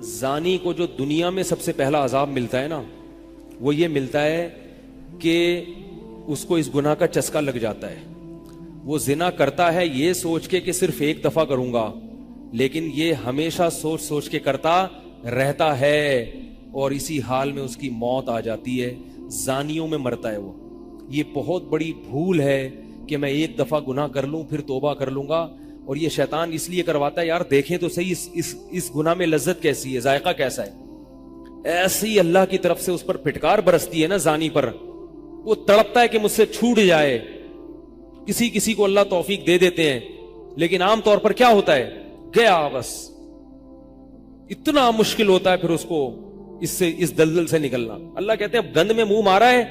زانی کو جو دنیا میں سب سے پہلا عذاب ملتا ہے نا، وہ یہ ملتا ہے کہ اس کو اس گناہ کا چسکا لگ جاتا ہے. وہ زنا کرتا ہے یہ سوچ کے کہ صرف ایک دفعہ کروں گا، لیکن یہ ہمیشہ سوچ سوچ کے کرتا رہتا ہے، اور اسی حال میں اس کی موت آ جاتی ہے. زانیوں میں مرتا ہے وہ. یہ بہت بڑی بھول ہے کہ میں ایک دفعہ گناہ کر لوں پھر توبہ کر لوں گا. اور یہ شیطان اس لیے کرواتا ہے، یار دیکھیں تو صحیح اس گناہ میں لذت کیسی ہے، ذائقہ کیسا ہے. ایسی اللہ کی طرف سے اس پر پھٹکار برستی ہے نا زانی پر، وہ تڑپتا ہے کہ مجھ سے چھوٹ جائے. کسی کو اللہ توفیق دے دیتے ہیں، لیکن عام طور پر کیا ہوتا ہے، گیا بس. اتنا مشکل ہوتا ہے پھر اس کو اس دلدل سے نکلنا. اللہ کہتے ہیں اب گند میں منہ مارا ہے،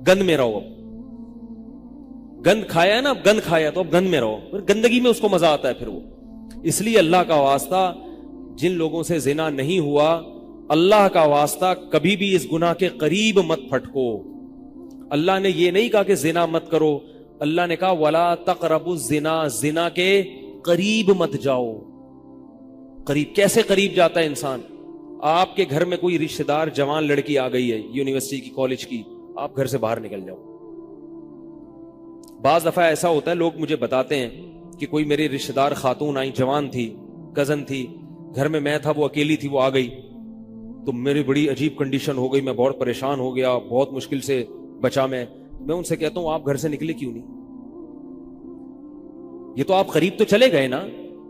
گند میں رہو. اب گند کھایا ہے نا، اب گند کھایا تو اب گند میں رہو. پھر گندگی میں اس کو مزہ آتا ہے پھر وہ. اس لیے اللہ کا واسطہ جن لوگوں سے زنا نہیں ہوا، اللہ کا واسطہ کبھی بھی اس گناہ کے قریب مت پھٹکو. اللہ نے یہ نہیں کہا کہ زنا مت کرو، اللہ نے کہا ولا تقربوا الزنا، زنا کے قریب مت جاؤ. قریب کیسے قریب جاتا ہے انسان؟ آپ کے گھر میں کوئی رشتہ دار جوان لڑکی آ گئی ہے یونیورسٹی کی، کالج کی، آپ گھر سے باہر نکل جاؤ. بعض دفعہ ایسا ہوتا ہے، لوگ مجھے بتاتے ہیں کہ کوئی میری رشتہ دار خاتون آئی، جوان تھی، کزن تھی، گھر میں میں تھا، وہ اکیلی تھی، وہ آ گئی تو میری بڑی عجیب کنڈیشن ہو گئی، میں بہت پریشان ہو گیا، بہت مشکل سے بچا. میں ان سے کہتا ہوں آپ گھر سے نکلے کیوں نہیں؟ یہ تو آپ قریب تو چلے گئے نا.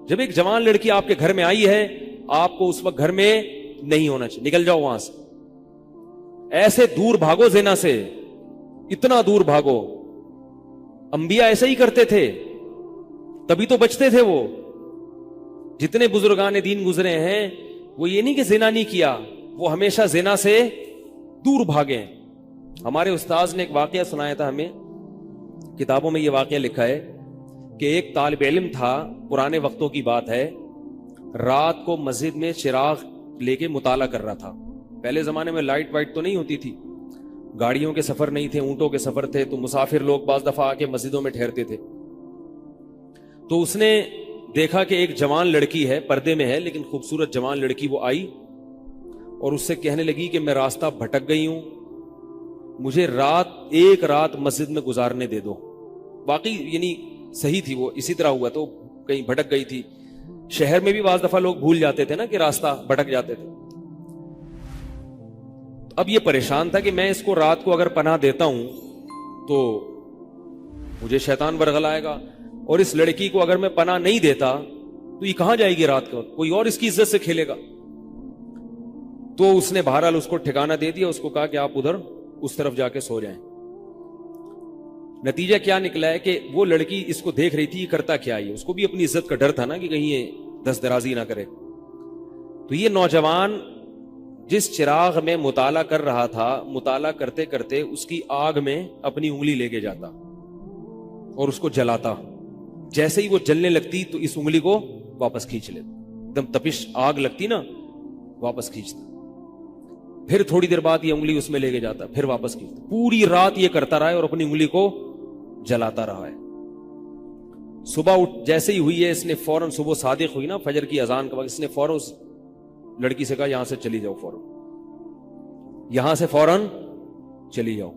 جب ایک جوان لڑکی آپ کے گھر میں آئی ہے، آپ کو اس وقت گھر میں نہیں ہونا چاہیے، نکل جاؤ وہاں سے. ایسے دور بھاگو زنا سے، اتنا دور بھاگو. انبیاء ایسا ہی کرتے تھے، تبھی تو بچتے تھے. وہ جتنے بزرگان دین گزرے ہیں، وہ یہ نہیں کہ زنا نہیں کیا، وہ ہمیشہ زنا سے دور بھاگے. ہمارے استاذ نے ایک واقعہ سنایا تھا ہمیں، کتابوں میں یہ واقعہ لکھا ہے کہ ایک طالب علم تھا، پرانے وقتوں کی بات ہے، رات کو مسجد میں چراغ لے کے مطالعہ کر رہا تھا. پہلے زمانے میں لائٹ وائٹ تو نہیں ہوتی تھی، گاڑیوں کے سفر نہیں تھے، اونٹوں کے سفر تھے، تو مسافر لوگ بعض دفعہ آ کے مسجدوں میں ٹھہرتے تھے. تو اس نے دیکھا کہ ایک جوان لڑکی ہے، پردے میں ہے لیکن خوبصورت جوان لڑکی. وہ آئی اور اس سے کہنے لگی کہ میں راستہ بھٹک گئی ہوں، مجھے ایک رات مسجد میں گزارنے دے دو. واقعی یعنی صحیح تھی، وہ اسی طرح ہوا تو کہیں بھٹک گئی تھی. شہر میں بھی بعض دفعہ لوگ بھول جاتے تھے نا کہ راستہ بھٹک جاتے تھے. اب یہ پریشان تھا کہ میں اس کو رات کو اگر پناہ دیتا ہوں تو مجھے شیطان برگلائے گا، اور اس لڑکی کو اگر میں پناہ نہیں دیتا تو یہ کہاں جائے گی رات کو، کوئی اور اس کی عزت سے کھیلے گا. تو اس نے بہرحال اس کو ٹھکانہ دے دیا، اس کو کہا کہ آپ ادھر اس طرف جا کے سو جائیں. نتیجہ کیا نکلا ہے کہ وہ لڑکی اس کو دیکھ رہی تھی یہ کرتا کیا ہے، اس کو بھی اپنی عزت کا ڈر تھا نا کہ کہیں یہ دست درازی نہ کرے. تو یہ نوجوان جس چراغ میں مطالعہ کر رہا تھا، مطالعہ کرتے کرتے اس کی آگ میں اپنی انگلی لے کے جاتا اور اس کو جلاتا. جیسے ہی وہ جلنے لگتی تو اس انگلی کو واپس کھینچ لیتا، ایک دم تپش آگ لگتی نا، واپس کھینچتا. پھر تھوڑی دیر بعد یہ انگلی اس میں لے کے جاتا، پھر واپس کھینچتا. پوری رات یہ کرتا رہا ہے اور اپنی انگلی کو جلاتا رہا ہے. صبح جیسے ہی ہوئی ہے، اس نے فوراً، صبح صادق ہوئی نا فجر کی اذان کا وقت، اس نے فوراً اس لڑکی سے کہا یہاں سے چلی جاؤ، فوراً یہاں سے فوراً چلی جاؤ.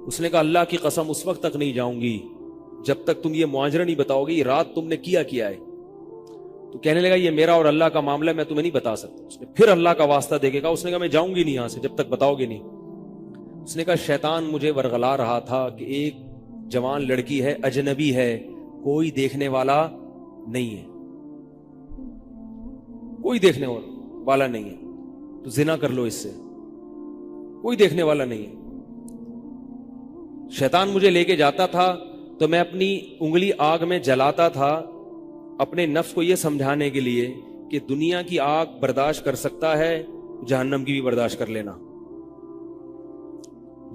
اس نے کہا اللہ کی قسم اس وقت تک نہیں جاؤں گی جب تک تم یہ معاجرہ نہیں بتاؤ گے، یہ رات تم نے کیا ہے. تو کہنے لگا یہ میرا اور اللہ کا معاملہ، میں تمہیں نہیں بتا سکتا. اس نے پھر اللہ کا واسطہ دے کے کہا، اس نے کہا میں جاؤں گی نہیں یہاں سے جب تک بتاؤ گے نہیں. اس نے کہا شیطان مجھے ورغلا رہا تھا کہ ایک جوان لڑکی ہے، اجنبی ہے، کوئی دیکھنے والا نہیں ہے، کوئی دیکھنے والا نہیں ہے، تو زنا کر لو اس سے، کوئی دیکھنے والا نہیں ہے. شیطان مجھے لے کے جاتا تھا تو میں اپنی انگلی آگ میں جلاتا تھا، اپنے نفس کو یہ سمجھانے کے لیے کہ دنیا کی آگ برداشت کر سکتا ہے، جہنم کی بھی برداشت کر لینا،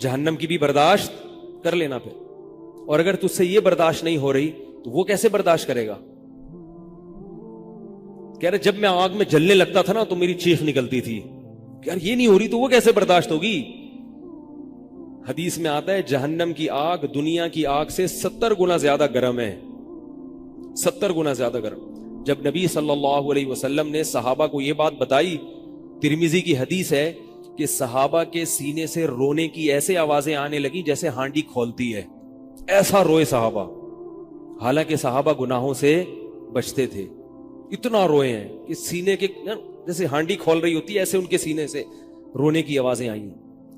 جہنم کی بھی برداشت کر لینا. پھر اور اگر تجھ سے یہ برداشت نہیں ہو رہی تو وہ کیسے برداشت کرے گا؟ کہہ رہے جب میں آگ میں جلنے لگتا تھا نا تو میری چیخ نکلتی تھی کہ یار یہ نہیں ہو رہی تو وہ کیسے برداشت ہوگی. حدیث میں آتا ہے جہنم کی آگ دنیا کی آگ سے 70 گنا زیادہ گرم ہے، 70 گنا زیادہ گرم. جب نبی صلی اللہ علیہ وسلم نے صحابہ کو یہ بات بتائی ترمذی کی حدیث ہے کہ صحابہ کے سینے سے رونے کی ایسے آوازیں آنے لگی جیسے ہانڈی کھولتی ہے، ایسا روئے صحابہ، حالانکہ صحابہ گناہوں سے بچتے تھے، اتنا روئے ہیں کہ سینے کے جیسے ہانڈی کھول رہی ہوتی ہے ایسے ان کے سینے سے رونے کی آوازیں آئیں،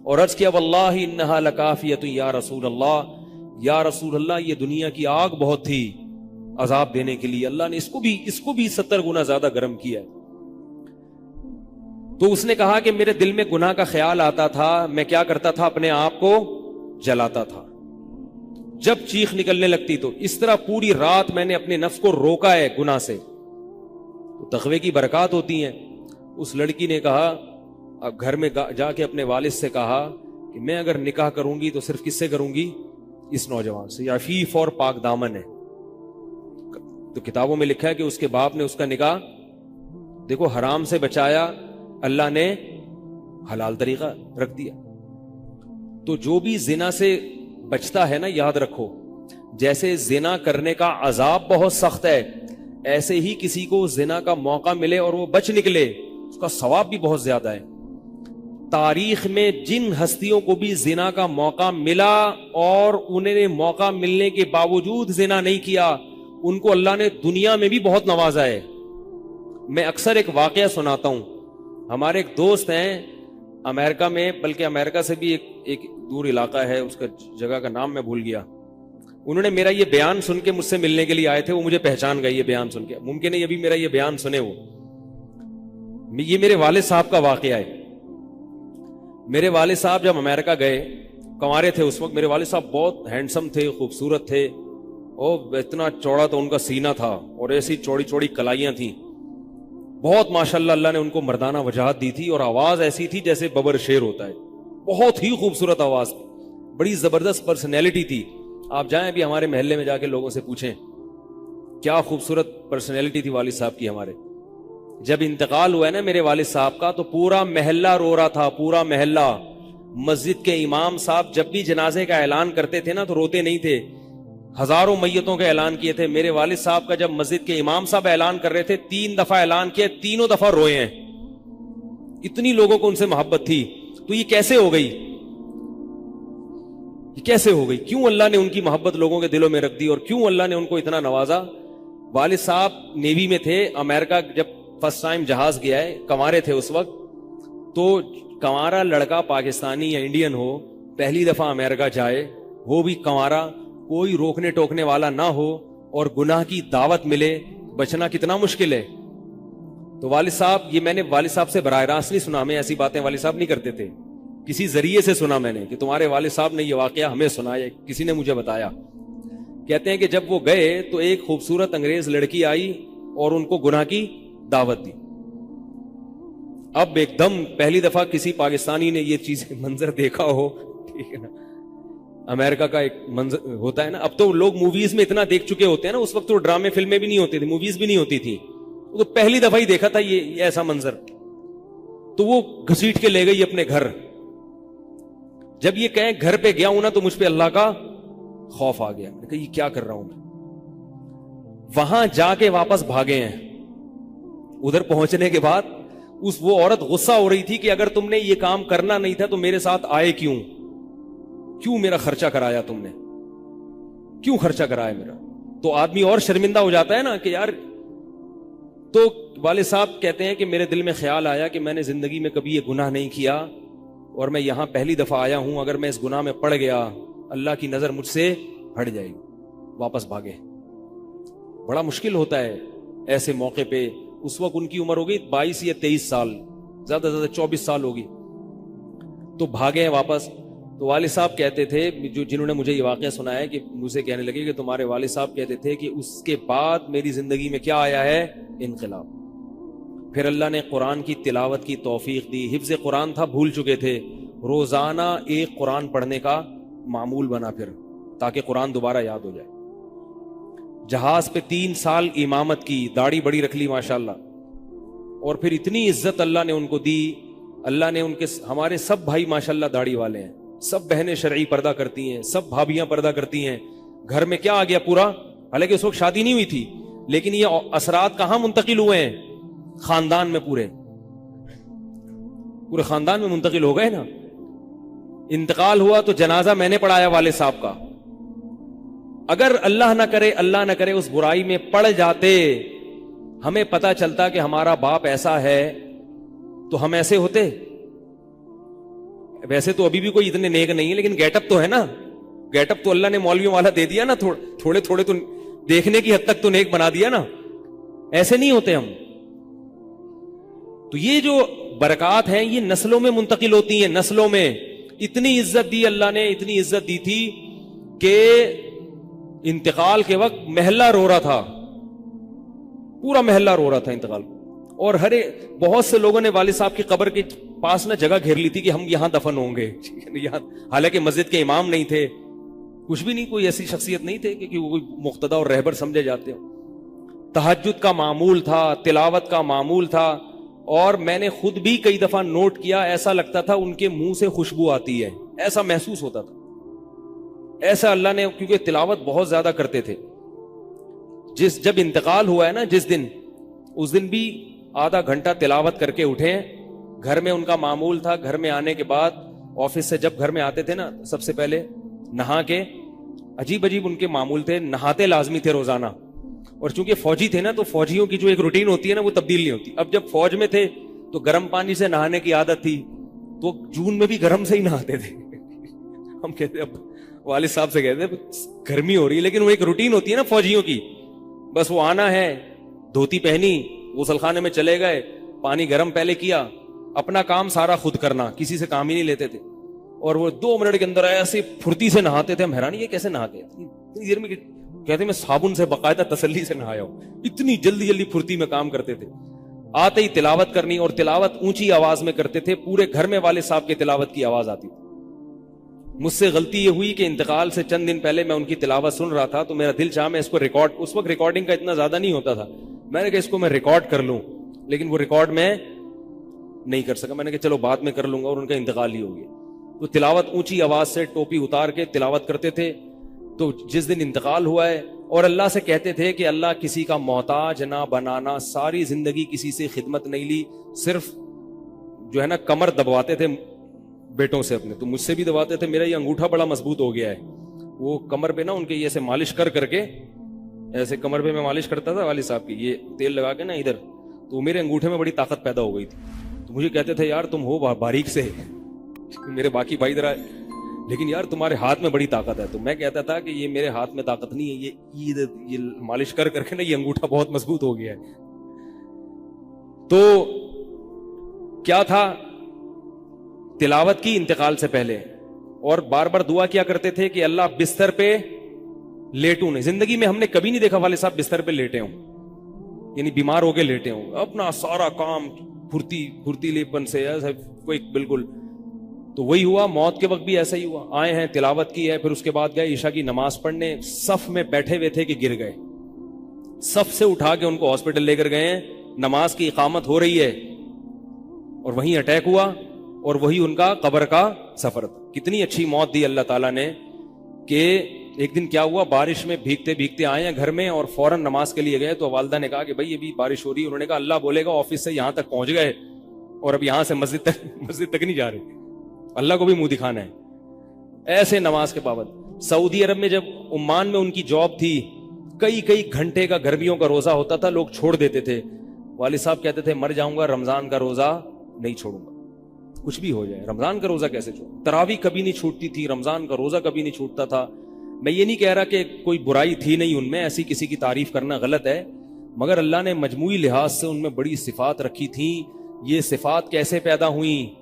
اور عرض کیا واللہ انہا لکافیۃ یا رسول اللہ، یا رسول اللہ یہ دنیا کی آگ بہت تھی عذاب دینے کے لیے، اللہ نے اس کو بھی 70 گنا زیادہ گرم کیا ہے۔ تو اس نے کہا کہ میرے دل میں گناہ کا خیال آتا تھا، میں کیا کرتا تھا، اپنے آپ کو جلاتا تھا جب چیخ نکلنے لگتی، تو اس طرح پوری رات میں نے اپنے نفس کو روکا ہے گناہ سے۔ تو تقوی کی برکات ہوتی ہیں۔ اس لڑکی نے کہا، اب گھر میں جا کے اپنے والد سے کہا کہ میں اگر نکاح کروں گی تو صرف کس سے کروں گی، اس نوجوان سے، عفیف اور پاک دامن ہے۔ تو کتابوں میں لکھا ہے کہ اس کے باپ نے اس کا نکاح دیکھو حرام سے بچایا، اللہ نے حلال طریقہ رکھ دیا۔ تو جو بھی زنا سے بچتا ہے نا، یاد رکھو جیسے زنا کرنے کا عذاب بہت سخت ہے، ایسے ہی کسی کو زنا کا موقع ملے اور وہ بچ نکلے، اس کا ثواب بھی بہت زیادہ ہے۔ تاریخ میں جن ہستیوں کو بھی زنا کا موقع ملا اور انہیں نے موقع ملنے کے باوجود زنا نہیں کیا، ان کو اللہ نے دنیا میں بھی بہت نوازا ہے۔ میں اکثر ایک واقعہ سناتا ہوں، ہمارے ایک دوست ہیں امریکہ میں، بلکہ امریکہ سے بھی ایک دور علاقہ ہے، اس کا جگہ کا نام میں بھول گیا، انہوں نے میرا یہ بیان سن کے مجھ سے ملنے کے لیے آئے تھے، وہ مجھے پہچان گئے یہ بیان سن کے، ممکن ہے یہ بھی میرا یہ بیان سنے وہ۔ یہ میرے والد صاحب کا واقعہ ہے۔ میرے والد صاحب جب امریکہ گئے، کنوارے تھے اس وقت، میرے والد صاحب بہت ہینڈسم تھے، خوبصورت تھے، اور اتنا چوڑا تو ان کا سینہ تھا اور ایسی چوڑی چوڑی کلائیاں تھیں، بہت ماشاءاللہ اللہ نے ان کو مردانہ وجاہت دی تھی، اور آواز ایسی تھی جیسے ببر شیر ہوتا ہے، بہت ہی خوبصورت آواز، بڑی زبردست پرسنالٹی تھی۔ آپ جائیں بھی ہمارے محلے میں جا کے لوگوں سے پوچھیں کیا خوبصورت پرسنالٹی تھی والد صاحب کی ہمارے۔ جب انتقال ہوا ہے نا میرے والد صاحب کا، تو پورا محلہ رو رہا تھا، پورا محلہ۔ مسجد کے امام صاحب جب بھی جنازے کا اعلان کرتے تھے نا تو روتے نہیں تھے، ہزاروں میتوں کا اعلان کیے تھے۔ میرے والد صاحب کا جب مسجد کے امام صاحب اعلان کر رہے تھے، 3 دفعہ اعلان کیا، تینوں دفعہ روئے ہیں، اتنی لوگوں کو ان سے محبت تھی۔ تو یہ کیسے ہو گئی، یہ کیسے ہو گئی؟ کیوں اللہ نے ان کی محبت لوگوں کے دلوں میں رکھ دی، اور کیوں اللہ نے ان کو اتنا نوازا؟ والد صاحب نیوی میں تھے، امریکہ جب فرسٹ ٹائم جہاز گیا ہے، کنوارے تھے اس وقت، تو کنوارا لڑکا پاکستانی یا انڈین ہو، پہلی دفعہ امریکہ جائے، وہ بھی کنوارا، کوئی روکنے ٹوکنے والا نہ ہو، اور گناہ کی دعوت ملے، بچنا کتنا مشکل ہے۔ تو والد صاحب، یہ میں نے والد صاحب سے براہ راست نہیں سنا، ہمیں ایسی باتیں والد صاحب نہیں کرتے تھے، کسی ذریعے سے سنا میں نے کہ تمہارے والد صاحب نے یہ واقعہ ہمیں سنایا، کسی نے مجھے بتایا۔ کہتے ہیں کہ جب وہ گئے تو ایک خوبصورت انگریز لڑکی آئی اور ان کو گناہ کی دعوت دی۔ اب ایک دم پہلی دفعہ کسی پاکستانی نے یہ چیز منظر دیکھا ہو، ٹھیک ہے نا، امریکہ کا ایک منظر ہوتا ہے نا، اب تو لوگ موویز میں اتنا دیکھ چکے ہوتے ہیں نا، اس وقت تو ڈرامے فلمیں بھی نہیں ہوتی تھی، موویز بھی نہیں ہوتی تھی، تو پہلی دفعہ ہی دیکھا تھا یہ ایسا منظر، تو وہ گھسیٹ کے لے گئی اپنے گھر۔ جب یہ کہیں گھر پہ گیا ہوں نا تو مجھ پہ اللہ کا خوف آ گیا، میں نے کہا یہ کیا کر رہا ہوں میں۔ وہاں جا کے واپس بھاگے ہیں۔ ادھر پہنچنے کے بعد وہ عورت غصہ ہو رہی تھی کہ اگر تم نے یہ کام کرنا نہیں تھا تو میرے ساتھ آئے کیوں میرا خرچہ کرایا تم نے، کیوں خرچہ کرایا میرا؟ تو آدمی اور شرمندہ ہو جاتا ہے نا کہ یار۔ تو والد صاحب کہتے ہیں کہ میرے دل میں خیال آیا کہ میں نے زندگی میں کبھی یہ گناہ نہیں کیا، اور میں یہاں پہلی دفعہ آیا ہوں، اگر میں اس گناہ میں پڑ گیا اللہ کی نظر مجھ سے ہٹ جائے گی۔ واپس بھاگے۔ بڑا مشکل ہوتا ہے ایسے موقع پہ۔ اس وقت ان کی عمر ہوگی 22 یا 23 سال، زیادہ سے زیادہ 24 سال ہوگی، تو بھاگے ہیں واپس۔ تو والد صاحب کہتے تھے، جنہوں نے مجھے یہ واقعہ سنایا، کہ مجھے کہنے لگے کہ تمہارے والد صاحب کہتے تھے کہ اس کے بعد میری زندگی میں کیا آیا ہے؟ انقلاب۔ پھر اللہ نے قرآن کی تلاوت کی توفیق دی، حفظ قرآن تھا، بھول چکے تھے، روزانہ ایک قرآن پڑھنے کا معمول بنا پھر، تاکہ قرآن دوبارہ یاد ہو جائے۔ جہاز پہ 3 سال امامت کی، داڑھی بڑی رکھ لی ماشاءاللہ، اور پھر اتنی عزت اللہ نے ان کو دی۔ اللہ نے ان کے، ہمارے سب بھائی ماشاءاللہ داڑھی والے ہیں، سب بہنیں شرعی پردہ کرتی ہیں، سب بھابیاں پردہ کرتی ہیں۔ گھر میں کیا آ گیا پورا، حالانکہ اس وقت شادی نہیں ہوئی تھی، لیکن یہ اثرات کہاں منتقل ہوئے ہیں؟ خاندان میں پورے۔ پورے خاندان میں منتقل ہو گئے نا. انتقال ہوا تو جنازہ میں نے پڑھایا والد صاحب کا. اگر اللہ نہ کرے اس برائی میں پڑ جاتے, ہمیں پتا چلتا کہ ہمارا باپ ایسا ہے, تو ہم ایسے ہوتے. ویسے تو ابھی بھی کوئی اتنے نیک نہیں ہے, لیکن گیٹ اپ تو ہے نا. گیٹ اپ تو اللہ نے مولویوں والا دے دیا نا, تھوڑے تھوڑے تو دیکھنے کی حد تک تو نیک بنا دیا نا. ایسے نہیں ہوتے ہم. تو یہ جو برکات ہیں یہ نسلوں میں منتقل ہوتی ہیں. نسلوں میں اتنی عزت دی اللہ نے, اتنی عزت دی تھی کہ انتقال کے وقت محلہ رو رہا تھا, پورا محلہ رو رہا تھا انتقال. اور بہت سے لوگوں نے والد صاحب کی قبر کے پاس نہ جگہ گھیر لی تھی کہ ہم یہاں دفن ہوں گے. حالانکہ مسجد کے امام نہیں تھے, کچھ بھی نہیں, کوئی ایسی شخصیت نہیں تھے کہ وہ مقتدی اور رہبر سمجھے جاتے ہوں. تہجد کا معمول تھا, تلاوت کا معمول تھا. اور میں نے خود بھی کئی دفعہ نوٹ کیا, ایسا لگتا تھا ان کے منہ سے خوشبو آتی ہے, ایسا محسوس ہوتا تھا. ایسا اللہ نے, کیونکہ تلاوت بہت زیادہ کرتے تھے. جب انتقال ہوا ہے نا جس دن, اس دن بھی آدھا گھنٹہ تلاوت کر کے اٹھے. گھر میں ان کا معمول تھا, گھر میں آنے کے بعد آفس سے جب گھر میں آتے تھے نا, سب سے پہلے نہا کے, عجیب ان کے معمول تھے, نہاتے لازمی تھے روزانہ. اور چونکہ فوجی تھے نا, تو فوجیوں کی جو ایک روٹین ہوتی ہے نا, وہ تبدیل نہیں ہوتی. اب جب فوج میں تھے تو گرم پانی سے نہانے کی عادت تھی, تو جون میں بھی گرم سے ہی نہاتے تھے. ہم کہتے, اب والد صاحب سے کہتے گرمی ہو رہی ہے, لیکن وہ ایک روٹین ہوتی ہے نا فوجیوں کی. بس وہ آنا ہے, دھوتی پہنی, غسل خانے میں چلے گئے, پانی گرم پہلے کیا, اپنا کام سارا خود کرنا, کسی سے کام ہی نہیں لیتے تھے. اور وہ 2 منٹ کے اندر ایسے پھرتی سے نہاتے تھے. ہم حیران, یہ کیسے نہاتے ہیں اتنی دیر میں؟ کہتے میں صابن سے باقاعدہ تسلی سے نہایا ہوں. اتنی جلدی پھرتی میں کام کرتے تھے. آتے ہی تلاوت کرنی, اور تلاوت اونچی آواز میں کرتے تھے. پورے گھر میں والد صاحب کے تلاوت کی آواز آتی تھی. مجھ سے غلطی یہ ہوئی کہ انتقال سے چند دن پہلے میں ان کی تلاوت سن رہا تھا, تو میرا دل چاہا میں اس کو ریکارڈ, اس وقت ریکارڈنگ کا اتنا زیادہ نہیں ہوتا تھا, میں نے کہا اس کو میں ریکارڈ کر لوں, لیکن وہ ریکارڈ میں نہیں کر سکا. میں نے کہا چلو بعد میں کر لوں گا, اور ان کا انتقال ہی ہو گیا. تو تلاوت اونچی آواز سے ٹوپی اتار کے تلاوت کرتے تھے. تو جس دن انتقال ہوا ہے, اور اللہ سے کہتے تھے کہ اللہ کسی کا محتاج نہ بنانا, ساری زندگی کسی سے خدمت نہیں لی, صرف جو ہے نا کمر دبواتے تھے بیٹوں سے اپنے. تو مجھ سے بھی دبواتے تھے, میرا یہ انگوٹھا بڑا مضبوط ہو گیا ہے. وہ کمر پہ نا ان کے یہ ایسے مالش کر کے, ایسے کمر پہ میں مالش کرتا تھا والد صاحب کی, یہ تیل لگا کے نا ادھر, تو میرے انگوٹھے میں بڑی طاقت پیدا ہو گئی تھی. تو مجھے کہتے تھے یار تم ہو باریک سے, میرے باقی بھائی ذرا, لیکن یار تمہارے ہاتھ میں بڑی طاقت ہے. تو میں کہتا تھا کہ یہ میرے ہاتھ میں طاقت نہیں ہے, یہ مالش کر کے نا یہ انگوٹھا بہت مضبوط ہو گیا ہے. تو کیا تھا, تلاوت کی انتقال سے پہلے, اور بار بار دعا کیا کرتے تھے کہ اللہ بستر پہ لیٹوں نہیں. زندگی میں ہم نے کبھی نہیں دیکھا والد صاحب بستر پہ لیٹے ہوں, یعنی بیمار ہو کے لیٹے ہوں. اپنا سارا کام پھرتیلے پن سے کوئی بالکل. تو وہی ہوا, موت کے وقت بھی ایسا ہی ہوا. آئے ہیں, تلاوت کی ہے, پھر اس کے بعد گئے عشاء کی نماز پڑھنے. صف میں بیٹھے ہوئے تھے کہ گر گئے, صف سے اٹھا کے ان کو ہاسپٹل لے کر گئے. نماز کی اقامت ہو رہی ہے, اور وہیں اٹیک ہوا, اور وہی ان کا قبر کا سفر تھا. کتنی اچھی موت دی اللہ تعالیٰ نے, کہ ایک دن کیا ہوا, بارش میں بھیگتے بھیگتے آئے ہیں گھر میں, اور فوراً نماز کے لیے گئے. تو والدہ نے کہا کہ بھائی ابھی بارش ہو رہی ہے. انہوں نے کہا اللہ بولے گا آفس سے یہاں تک پہنچ گئے, اور اب یہاں سے مسجد تک نہیں جا رہے, اللہ کو بھی منہ دکھانا ہے. ایسے نماز کے پابند. سعودی عرب میں جب عمان میں ان کی جاب تھی, کئی گھنٹے کا گرمیوں کا روزہ ہوتا تھا, لوگ چھوڑ دیتے تھے. والد صاحب کہتے تھے مر جاؤں گا, رمضان کا روزہ نہیں چھوڑوں گا, کچھ بھی ہو جائے رمضان کا روزہ کیسے چھوڑوں. تراویح کبھی نہیں چھوٹتی تھی, رمضان کا روزہ کبھی نہیں چھوٹتا تھا. میں یہ نہیں کہہ رہا کہ کوئی برائی تھی نہیں ان میں, ایسی کسی کی تعریف کرنا غلط ہے, مگر اللہ نے مجموعی لحاظ سے ان میں بڑی صفات رکھی تھیں. یہ صفات کیسے پیدا ہوئیں؟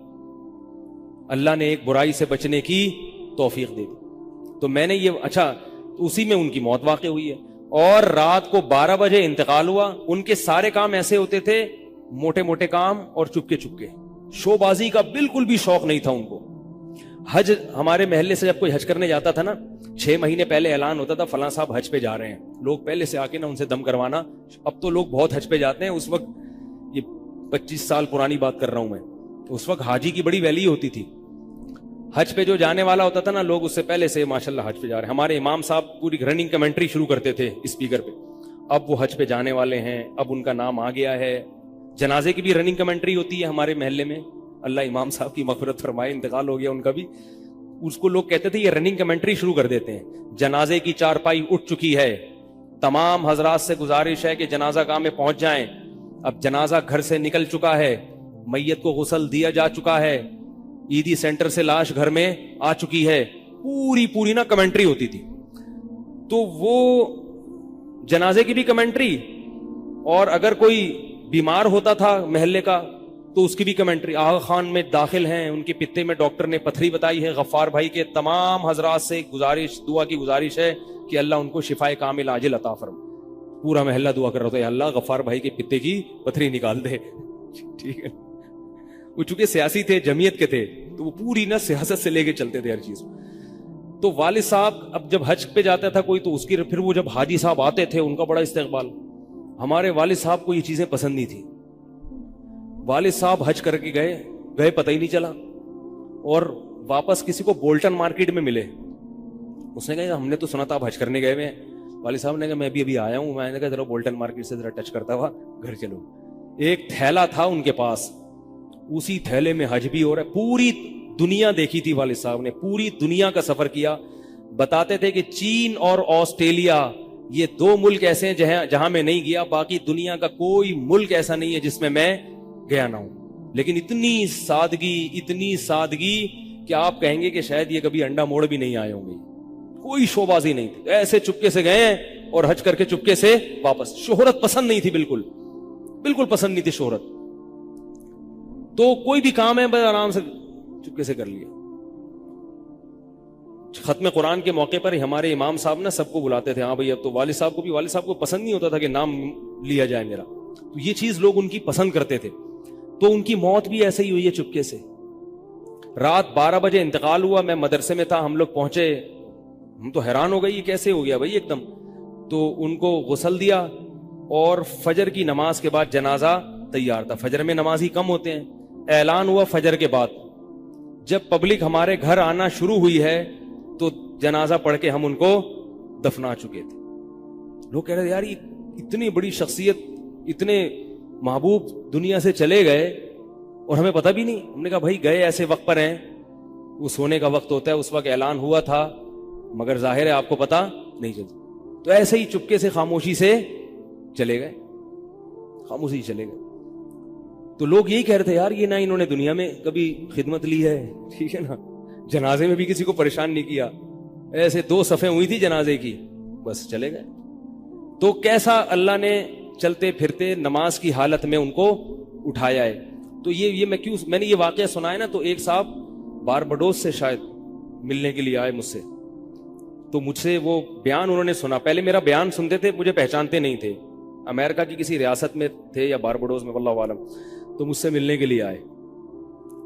اللہ نے ایک برائی سے بچنے کی توفیق دے دی. تو میں نے یہ اسی میں ان کی موت واقع ہوئی ہے. اور رات کو 12 بجے انتقال ہوا. ان کے سارے کام ایسے ہوتے تھے, موٹے موٹے کام اور چپکے چپکے. شو بازی کا بالکل بھی شوق نہیں تھا ان کو. حج, ہمارے محلے سے جب کوئی حج کرنے جاتا تھا نا, 6 مہینے پہلے اعلان ہوتا تھا فلاں صاحب حج پہ جا رہے ہیں. لوگ پہلے سے آ کے نا ان سے دم کروانا. اب تو لوگ بہت حج پہ جاتے ہیں, اس وقت یہ 25 سال پرانی بات کر رہا ہوں میں, اس وقت حاجی کی بڑی ویلی ہوتی تھی. حج پہ جو جانے والا ہوتا تھا نا, لوگ اس سے پہلے سے ماشاءاللہ حج پہ جا رہے ہیں. ہمارے امام صاحب پوری رننگ کمنٹری شروع کرتے تھے اسپیکر پہ. اب وہ حج پہ جانے والے ہیں, اب ان کا نام آ گیا ہے. جنازے کی بھی رننگ کمنٹری ہوتی ہے ہمارے محلے میں. اللہ امام صاحب کی مغفرت فرمائے, انتقال ہو گیا ان کا بھی. اس کو لوگ کہتے تھے یہ رننگ کمنٹری شروع کر دیتے ہیں. جنازے کی چارپائی اٹھ چکی ہے, تمام حضرات سے گزارش ہے کہ جنازہ گاہ میں پہنچ جائیں. اب جنازہ گھر سے نکل چکا ہے, میت کو غسل دیا جا چکا ہے, عیدی سینٹر سے لاش گھر میں آ چکی ہے. پوری نا کمنٹری ہوتی تھی. تو وہ جنازے کی بھی کمنٹری, اور اگر کوئی بیمار ہوتا تھا محلے کا تو اس کی بھی کمنٹری. آغا خان میں داخل ہیں, ان کے پتے میں ڈاکٹر نے پتھری بتائی ہے. غفار بھائی کے تمام حضرات سے گزارش, دعا کی گزارش ہے کہ اللہ ان کو شفائے کامل عاجل عطا فرمائے. پورا محلہ دعا کر رہا تھا, اللہ غفار بھائی کے پتے کی پتھری نکال دے. ٹھیک ہے, وہ چونکہ سیاسی تھے, جمعیت کے تھے, تو وہ پوری نا سیاست سے لے کے چلتے تھے ہر چیز. تو والد صاحب اب جب حج پہ جاتا تھا کوئی, تو اس کی پھر وہ جب حاجی صاحب آتے تھے ان کا بڑا استقبال. ہمارے والد صاحب کو یہ چیزیں پسند نہیں تھی. والد صاحب حج کر کے گئے پتہ ہی نہیں چلا, اور واپس کسی کو بولٹن مارکیٹ میں ملے. اس نے کہا ہم نے تو سنا تھا آپ حج کرنے گئے ہوئے ہیں. والد صاحب نے کہا میں بھی ابھی آیا ہوں. میں نے کہا چلو بولٹن مارکیٹ سے ذرا ٹچ کرتا ہوا گھر چلو. ایک تھیلا تھا ان کے پاس, اسی تھیلے میں حج بھی ہو رہا ہے. پوری دنیا دیکھی تھی والد صاحب نے, پوری دنیا کا سفر کیا. بتاتے تھے کہ چین اور آسٹریلیا یہ 2 ملک ایسے ہیں جہاں میں نہیں گیا, باقی دنیا کا کوئی ملک ایسا نہیں ہے جس میں میں گیا نہ ہوں. لیکن اتنی سادگی کہ آپ کہیں گے کہ شاید یہ کبھی انڈا موڑ بھی نہیں آئے ہوں گے. کوئی شوبازی نہیں تھی, ایسے چپکے سے گئے اور حج کر کے چپکے سے واپس. شہرت پسند نہیں تھی, بالکل پسند نہیں تھی شہرت. تو کوئی بھی کام ہے بس آرام سے چپکے سے کر لیا. ختم قرآن کے موقع پر ہمارے امام صاحب نا سب کو بلاتے تھے. ہاں بھائی, اب تو والد صاحب کو پسند نہیں ہوتا تھا کہ نام لیا جائے میرا, تو یہ چیز لوگ ان کی پسند کرتے تھے. تو ان کی موت بھی ایسے ہی ہوئی ہے چپکے سے. رات 12 بجے انتقال ہوا. میں مدرسے میں تھا, ہم لوگ پہنچے, ہم تو حیران ہو گئے یہ کیسے ہو گیا بھائی ایک دم. تو ان کو غسل دیا, اور فجر کی نماز کے بعد جنازہ تیار تھا. فجر میں نمازی کم ہوتے ہیں. اعلان ہوا فجر کے بعد. جب پبلک ہمارے گھر آنا شروع ہوئی ہے تو جنازہ پڑھ کے ہم ان کو دفنا چکے تھے. لوگ کہہ رہے تھے یار یہ اتنی بڑی شخصیت, اتنے محبوب دنیا سے چلے گئے اور ہمیں پتہ بھی نہیں. ہم نے کہا بھائی گئے ایسے وقت پر ہیں, وہ سونے کا وقت ہوتا ہے, اس وقت اعلان ہوا تھا, مگر ظاہر ہے آپ کو پتہ نہیں چلتا. تو ایسے ہی چپکے سے خاموشی سے چلے گئے. تو لوگ یہی کہہ رہے تھے یار یہ نہ انہوں نے دنیا میں کبھی خدمت لی ہے, ٹھیک ہے نا, جنازے میں بھی کسی کو پریشان نہیں کیا, ایسے 2 صفیں ہوئی تھی جنازے کی, بس چلے گئے. تو کیسا اللہ نے چلتے پھرتے نماز کی حالت میں ان کو اٹھایا ہے. تو یہ میں نے یہ واقعہ سنا ہے نا, تو ایک صاحب باربڈوس سے شاید ملنے کے لیے آئے مجھ سے. تو مجھ سے وہ بیان انہوں نے سنا. پہلے میرا بیان سنتے تھے, مجھے پہچانتے نہیں تھے, امریکہ کی کسی ریاست میں تھے یا باربڈوس میں, واللہ عالم. تو مجھ سے ملنے کے لیے آئے,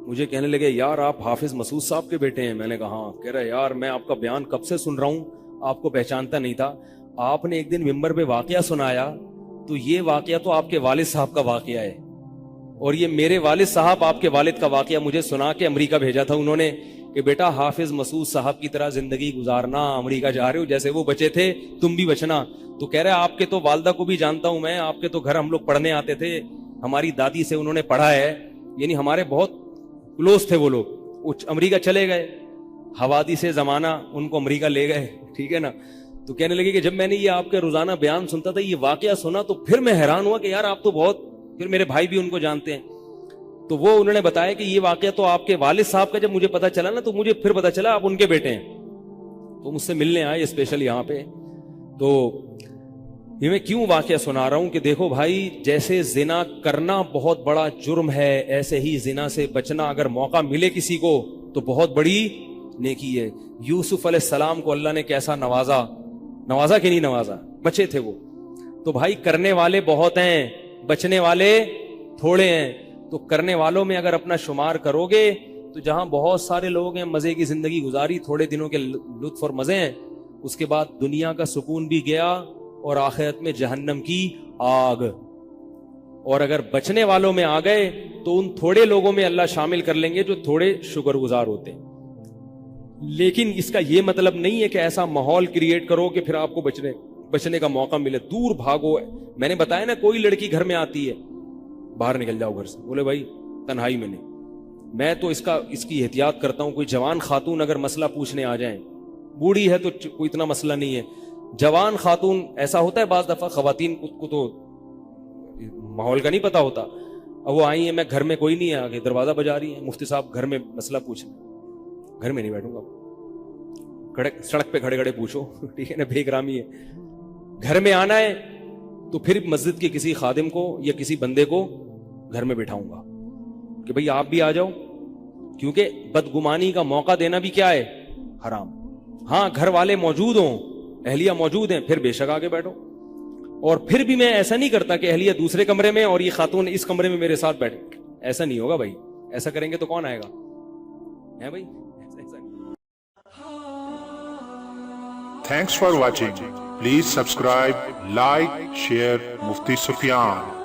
مجھے کہنے لگے یار آپ حافظ مسعود صاحب کے بیٹے ہیں. میں نے کہا ہاں. کہہ رہے یار میں آپ کا بیان کب سے سن رہا ہوں, آپ کو پہچانتا نہیں تھا. آپ نے ایک دن ممبر پہ واقعہ سنایا, تو یہ واقعہ تو آپ کے والد صاحب کا واقعہ ہے, اور یہ میرے والد صاحب آپ کے والد کا واقعہ مجھے سنا کے امریکہ بھیجا تھا انہوں نے کہ بیٹا حافظ مسعود صاحب کی طرح زندگی گزارنا, امریکہ جا رہے ہو, جیسے وہ بچے تھے تم بھی بچنا. تو کہہ رہے آپ کے تو والدہ کو بھی جانتا ہوں میں, آپ کے تو گھر ہم لوگ پڑھنے آتے تھے, ہماری دادی سے انہوں نے پڑھا ہے, یعنی ہمارے بہت کلوز تھے وہ لوگ. امریکہ چلے گئے, حوادث زمانہ ان کو امریکہ لے گئے, ٹھیک ہے نا. تو کہنے لگے کہ جب میں نے یہ آپ کے روزانہ بیان سنتا تھا, یہ واقعہ سنا, تو پھر میں حیران ہوا کہ یار آپ تو بہت, پھر میرے بھائی بھی ان کو جانتے ہیں. تو وہ انہوں نے بتایا کہ یہ واقعہ تو آپ کے والد صاحب کا جب مجھے پتا چلا نا, تو مجھے پھر پتا چلا آپ ان کے بیٹے ہیں. تو مجھ سے ملنے آئے اسپیشل یہاں پہ. تو یہ میں کیوں واقعہ سنا رہا ہوں کہ دیکھو بھائی, جیسے زنا کرنا بہت بڑا جرم ہے, ایسے ہی زنا سے بچنا اگر موقع ملے کسی کو تو بہت بڑی نیکی ہے. یوسف علیہ السلام کو اللہ نے کیسا نوازا کہ نہیں نوازا, بچے تھے وہ. تو بھائی کرنے والے بہت ہیں, بچنے والے تھوڑے ہیں. تو کرنے والوں میں اگر اپنا شمار کرو گے تو جہاں بہت سارے لوگ ہیں مزے کی زندگی گزاری, تھوڑے دنوں کے لطف اور مزے ہیں, اس کے بعد دنیا کا سکون بھی گیا اور آخرت میں جہنم کی آگ. اور اگر بچنے والوں میں آ گئے تو ان تھوڑے لوگوں میں اللہ شامل کر لیں گے جو تھوڑے شکر گزار ہوتے ہیں. لیکن اس کا یہ مطلب نہیں ہے کہ ایسا ماحول کریٹ کرو کہ پھر آپ کو بچنے کا موقع ملے. دور بھاگو. میں نے بتایا نا, کوئی لڑکی گھر میں آتی ہے, باہر نکل جاؤ گھر سے, بولے بھائی تنہائی میں نہیں, میں تو اس کی احتیاط کرتا ہوں. کوئی جوان خاتون اگر مسئلہ پوچھنے آ جائیں, بوڑھی ہے تو کوئی اتنا مسئلہ نہیں ہے, جوان خاتون ایسا ہوتا ہے بعض دفعہ خواتین کو تو ماحول کا نہیں پتا ہوتا, اب وہ آئی ہیں, میں گھر میں کوئی نہیں ہے, آگے دروازہ بجا رہی ہیں, مفتی صاحب گھر میں مسئلہ پوچھنا, گھر میں نہیں بیٹھوں گا, سڑک پہ کھڑے کھڑے پوچھو, ٹھیک ہے نا, بے اکرامی ہے. گھر میں آنا ہے تو پھر مسجد کے کسی خادم کو یا کسی بندے کو گھر میں بٹھاؤں گا کہ بھئی آپ بھی آ جاؤ, کیونکہ بدگمانی کا موقع دینا بھی کیا ہے, حرام. ہاں گھر والے موجود ہوں, اہلیہ موجود ہیں, پھر بے شک آگے بیٹھو. اور پھر بھی میں ایسا نہیں کرتا کہ اہلیہ دوسرے کمرے میں اور یہ خاتون اس کمرے میں میرے ساتھ بیٹھے, ایسا نہیں ہوگا بھائی. ایسا کریں گے تو کون آئے گا, ہے بھائی. Thanks for watching. Please subscribe, like, share Mufti Sufyan.